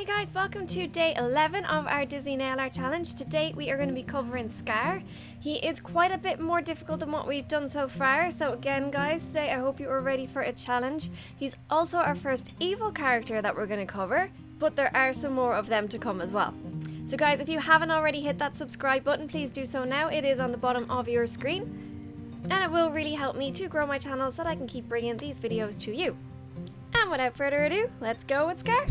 Hey guys, welcome to day 11 of our Disney Nail Art Challenge. Today we are going to be covering Scar. He is quite a bit more difficult than what we've done so far, so again guys, today I hope you are ready for a challenge. He's also our first evil character that we're going to cover, but there are some more of them to come as well. So guys, if you haven't already hit that subscribe button, please do so now. It is on the bottom of your screen, and it will really help me to grow my channel so that I can keep bringing these videos to you. And without further ado, let's go with Scar.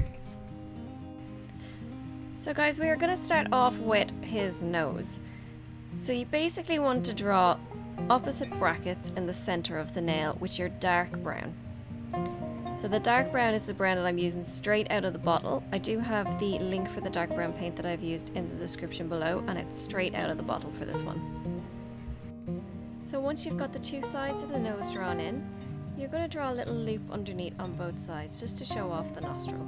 So guys, we are going to start off with his nose. So you basically want to draw opposite brackets in the center of the nail with your dark brown. So the dark brown is the brown that I'm using straight out of the bottle. I do have the link for the dark brown paint that I've used in the description below, and it's straight out of the bottle for this one. So once you've got the two sides of the nose drawn in, you're going to draw a little loop underneath on both sides just to show off the nostril.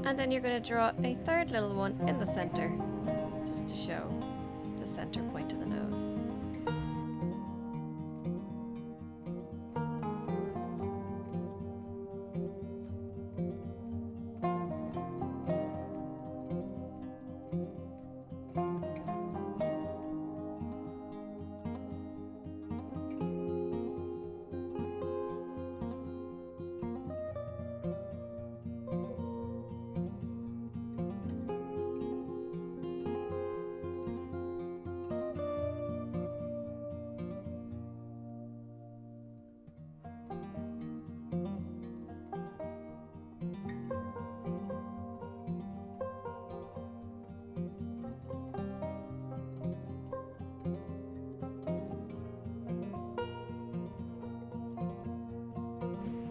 And then you're going to draw a third little one in the center, just to show the center point of the nose.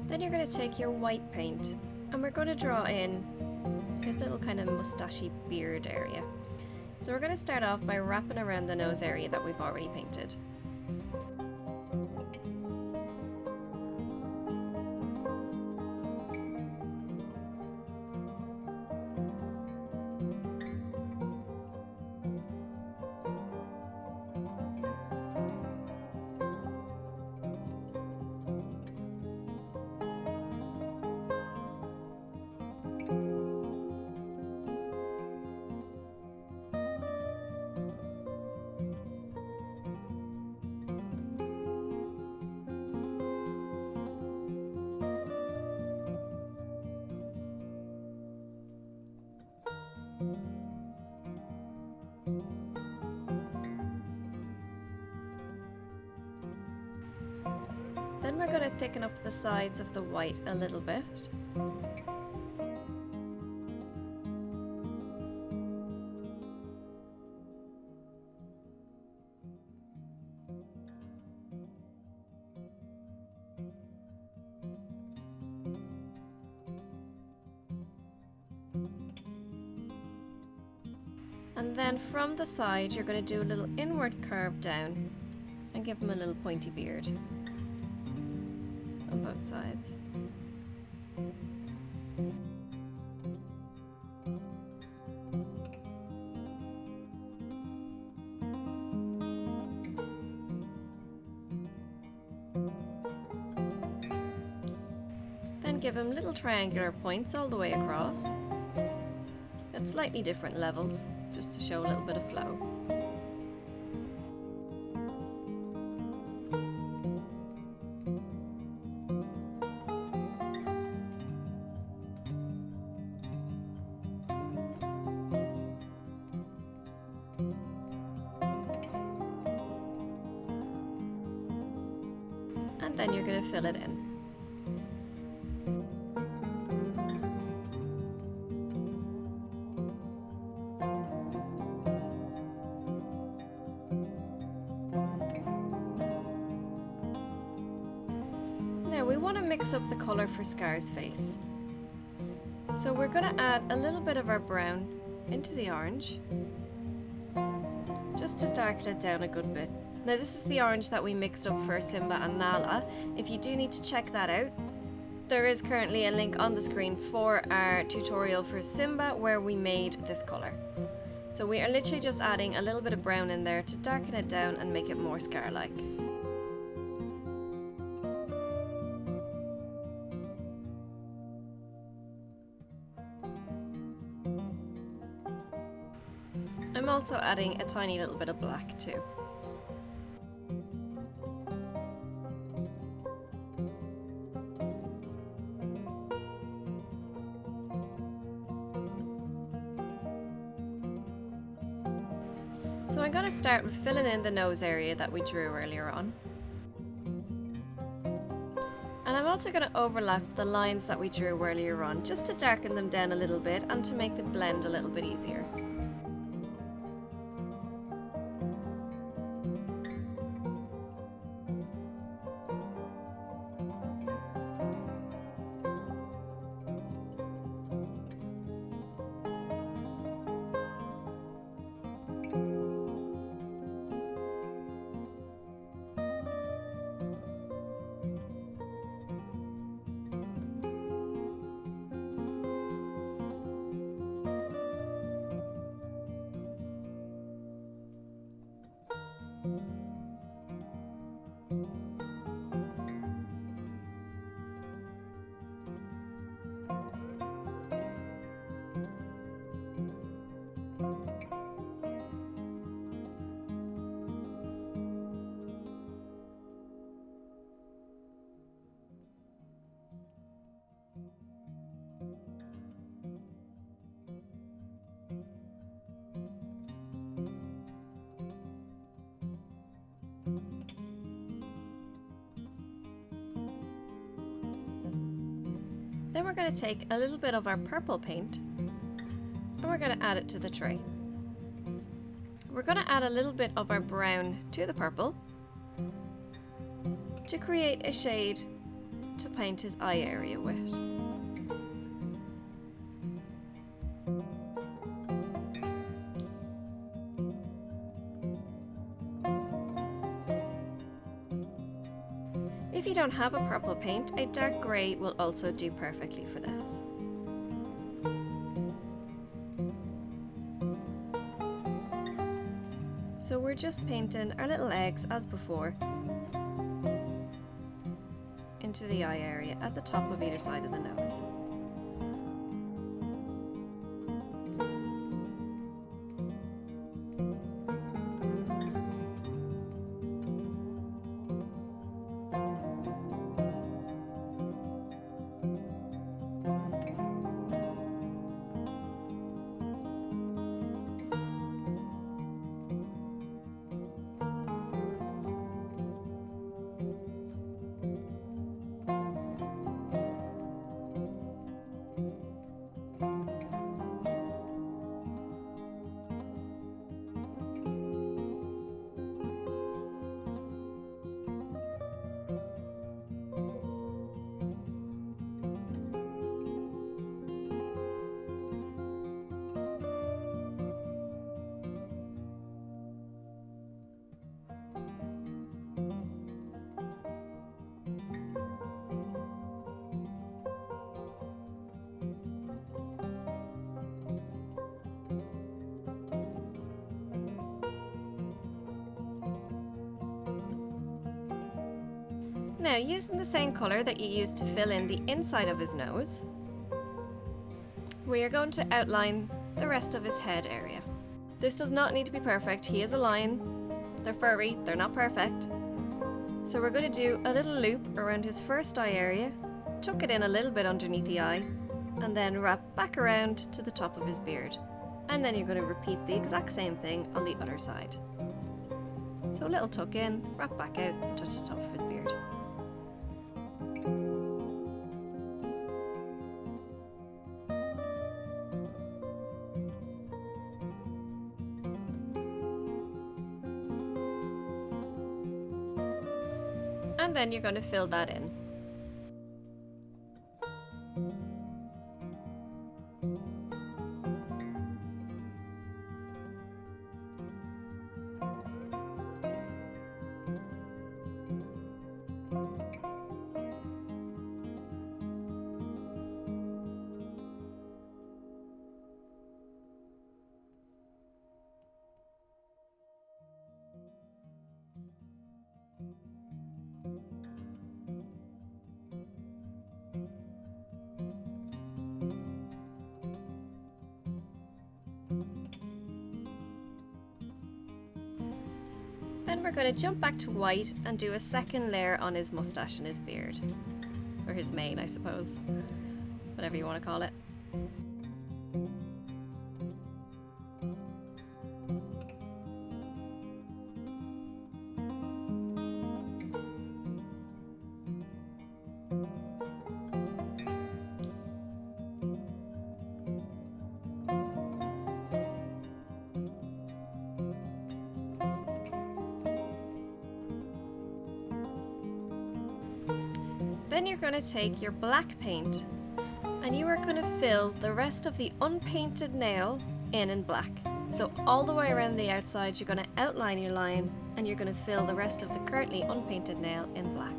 Then you're going to take your white paint and we're going to draw in his little kind of mustachy beard area. So we're going to start off by wrapping around the nose area that we've already painted. Then we're going to thicken up the sides of the white a little bit. And then from the side, you're going to do a little inward curve down and give him a little pointy beard on both sides. Then give him little triangular points all the way across at slightly different levels, just to show a little bit of flow. And then you're going to fill it in. Now we want to mix up the colour for Scar's face. So we're going to add a little bit of our brown into the orange, just to darken it down a good bit. Now this is the orange that we mixed up for Simba and Nala. If you do need to check that out, There is currently a link on the screen for our tutorial for Simba where we made this colour. So we are literally just adding a little bit of brown in there to darken it down and make it more Scar-like. I'm also adding a tiny little bit of black too. So I'm going to start with filling in the nose area that we drew earlier on. And I'm also going to overlap the lines that we drew earlier on just to darken them down a little bit and to make the blend a little bit easier. Then we're going to take a little bit of our purple paint and we're going to add it to the tray. We're going to add a little bit of our brown to the purple to create a shade to paint his eye area with. If you don't have a purple paint, a dark grey will also do perfectly for this. So we're just painting our little eggs as before into the eye area at the top of either side of the nose. Now, using the same colour that you used to fill in the inside of his nose, we are going to outline the rest of his head area. This does not need to be perfect. He is a lion. They're furry. They're not perfect. So we're going to do a little loop around his first eye area, tuck it in a little bit underneath the eye, and then wrap back around to the top of his beard. And then you're going to repeat the exact same thing on the other side. So a little tuck in, wrap back out, and touch the top of his beard. And then you're going to fill that in. Then we're going to jump back to white and do a second layer on his mustache and his beard. Or his mane, I suppose. Whatever you want to call it. Then you're going to take your black paint and you are going to fill the rest of the unpainted nail in black. So all the way around the outside you're going to outline your line and you're going to fill the rest of the currently unpainted nail in black.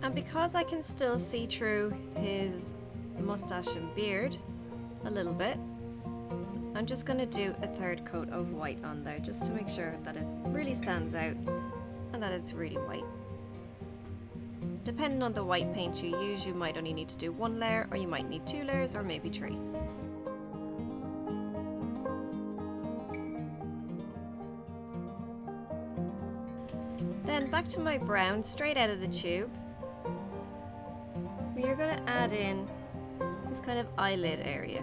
And because I can still see through his mustache and beard a little bit, I'm just going to do a third coat of white on there just to make sure that it really stands out and that it's really white. Depending on the white paint you use, you might only need to do 1 layer, or you might need 2 layers, or maybe 3. Then back to my brown straight out of the tube. We are going to add in this kind of eyelid area.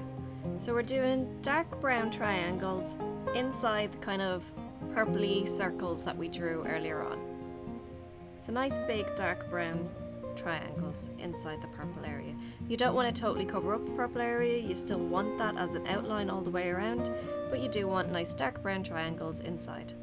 So we're doing dark brown triangles inside the kind of purpley circles that we drew earlier on. So nice big dark brown triangles inside the purple area. You don't want to totally cover up the purple area, you still want that as an outline all the way around, but you do want nice dark brown triangles inside.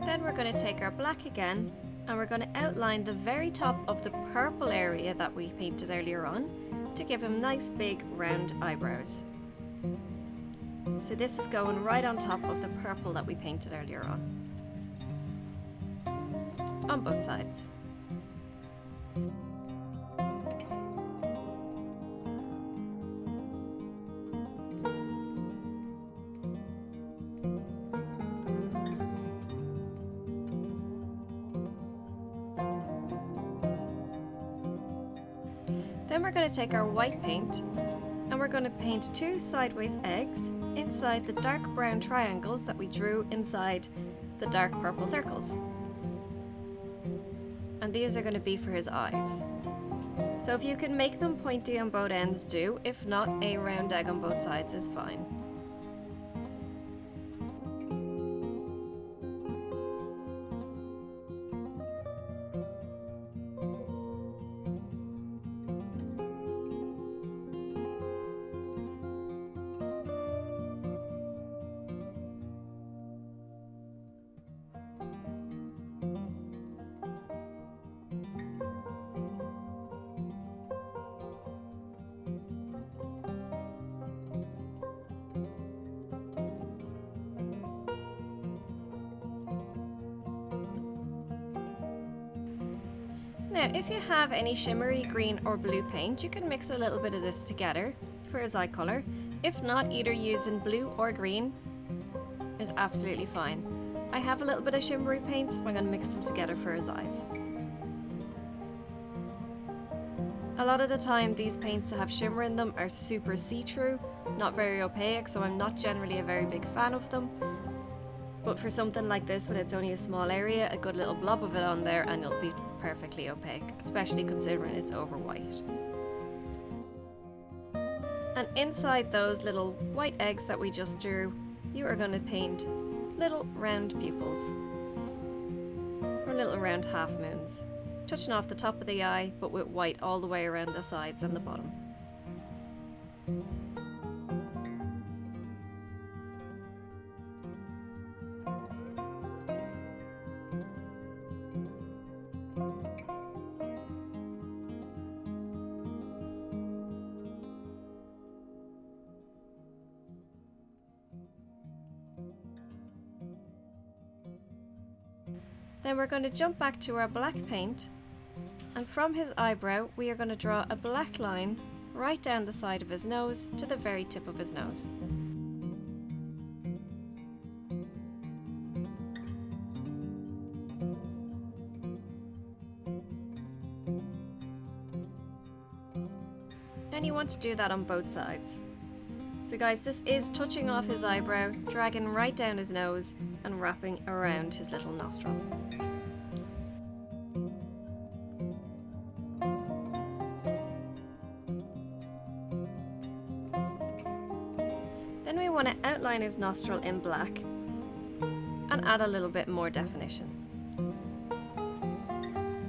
Then we're going to take our black again and we're going to outline the very top of the purple area that we painted earlier on to give him nice big round eyebrows. So this is going right on top of the purple that we painted earlier on both sides. Then we're going to take our white paint and we're going to paint 2 sideways eggs inside the dark brown triangles that we drew inside the dark purple circles. And these are going to be for his eyes. So if you can make them pointy on both ends, do. If not, a round egg on both sides is fine. Now, if you have any shimmery green or blue paint, you can mix a little bit of this together for his eye colour. If not, either using blue or green is absolutely fine. I have a little bit of shimmery paint, so I'm going to mix them together for his eyes. A lot of the time these paints that have shimmer in them are super see-through, not very opaque, so I'm not generally a very big fan of them. But for something like this, when it's only a small area, a good little blob of it on there and it'll be perfectly opaque, especially considering it's over white. And inside those little white eggs that we just drew, you are going to paint little round pupils, or little round half moons, touching off the top of the eye but with white all the way around the sides and the bottom. Then we're going to jump back to our black paint, and from his eyebrow we are going to draw a black line right down the side of his nose to the very tip of his nose. And you want to do that on both sides. So guys, this is touching off his eyebrow, dragging right down his nose and wrapping around his little nostril. Then we want to outline his nostril in black and add a little bit more definition.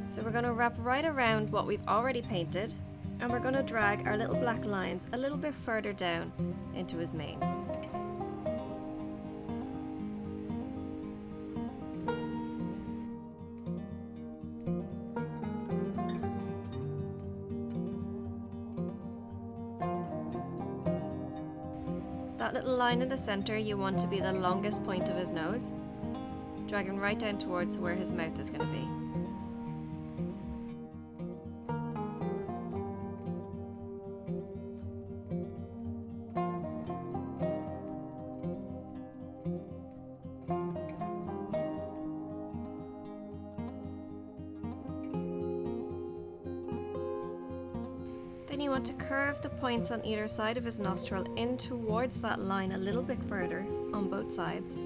So we're going to wrap right around what we've already painted, and we're going to drag our little black lines a little bit further down into his mane. That little line in the centre you want to be the longest point of his nose, dragging right down towards where his mouth is going to be. Then you want to curve the points on either side of his nostril in towards that line a little bit further on both sides.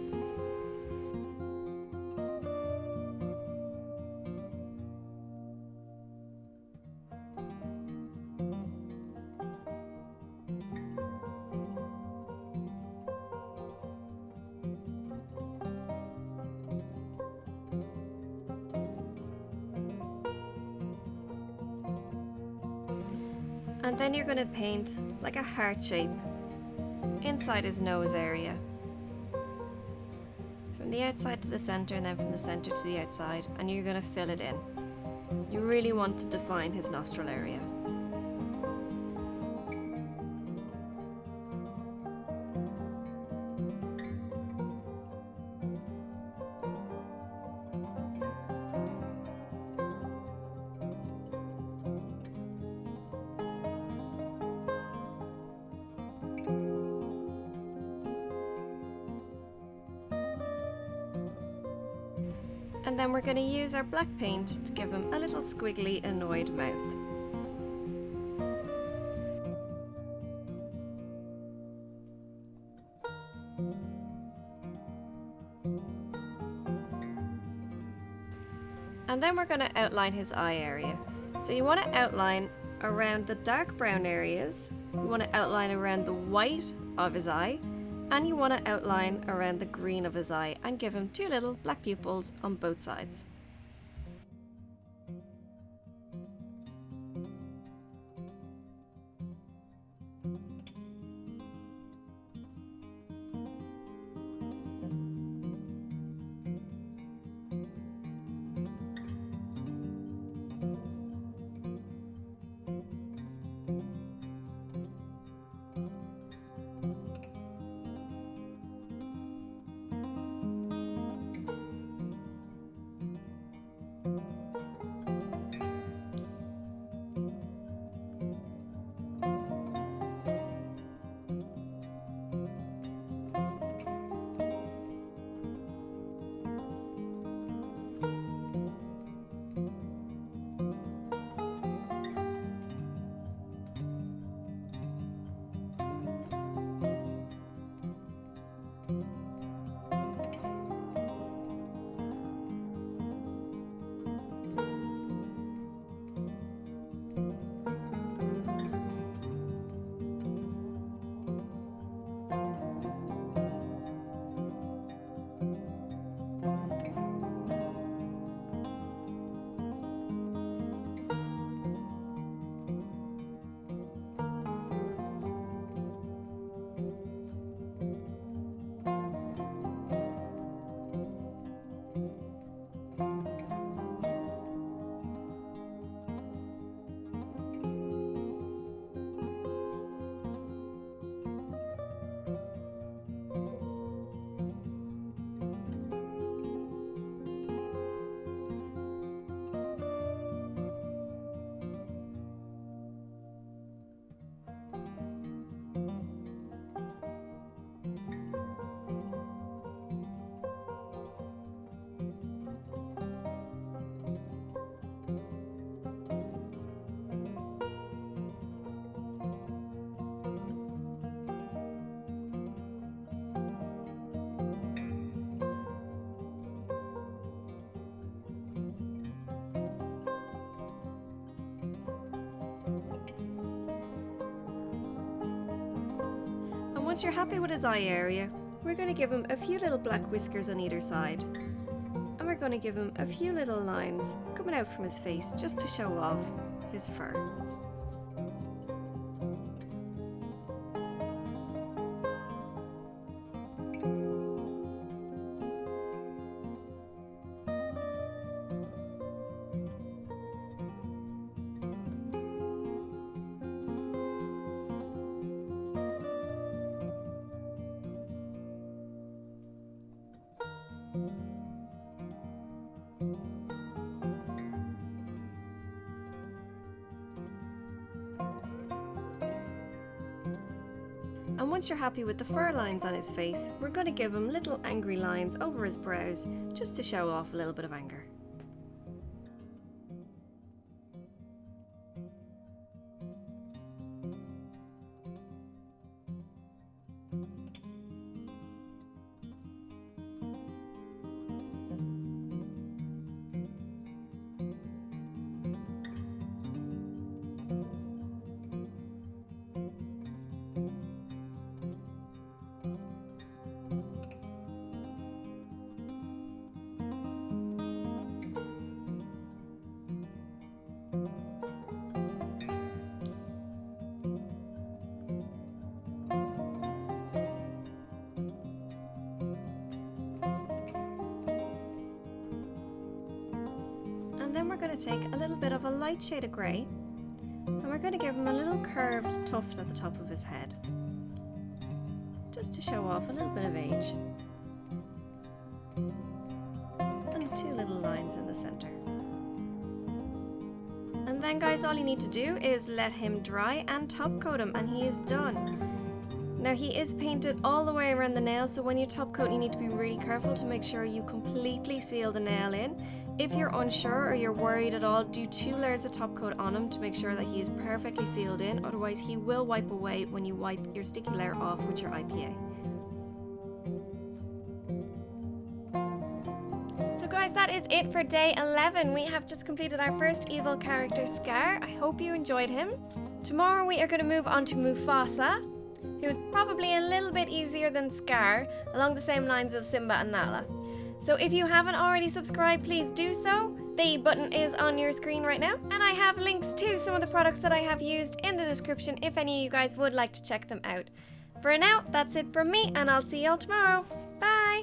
And then you're going to paint like a heart shape inside his nose area. From the outside to the centre and then from the centre to the outside, and you're going to fill it in. You really want to define his nostril area. And then we're going to use our black paint to give him a little squiggly, annoyed mouth. And then we're going to outline his eye area. So you want to outline around the dark brown areas, you want to outline around the white of his eye, and you want to outline around the green of his eye and give him two little black pupils on both sides. once you're happy with his eye area, we're going to give him a few little black whiskers on either side. And we're going to give him a few little lines coming out from his face just to show off his fur. And once you're happy with the fur lines on his face, we're going to give him little angry lines over his brows just to show off a little bit of anger. And then we're going to take a little bit of a light shade of grey and we're going to give him a little curved tuft at the top of his head, just to show off a little bit of age. And two little lines in the centre. And then guys, all you need to do is let him dry and top coat him and he is done. Now he is painted all the way around the nail, so when you top coat you need to be really careful to make sure you completely seal the nail in. If you're unsure or you're worried at all, do 2 layers of top coat on him to make sure that he is perfectly sealed in, otherwise he will wipe away when you wipe your sticky layer off with your IPA. So guys, that is it for day 11. We have just completed our first evil character, Scar. I hope you enjoyed him. Tomorrow we are going to move on to Mufasa, who is probably a little bit easier than Scar, along the same lines as Simba and Nala. So if you haven't already subscribed, please do so. The button is on your screen right now. And I have links to some of the products that I have used in the description if any of you guys would like to check them out. For now, that's it from me and I'll see y'all tomorrow. Bye!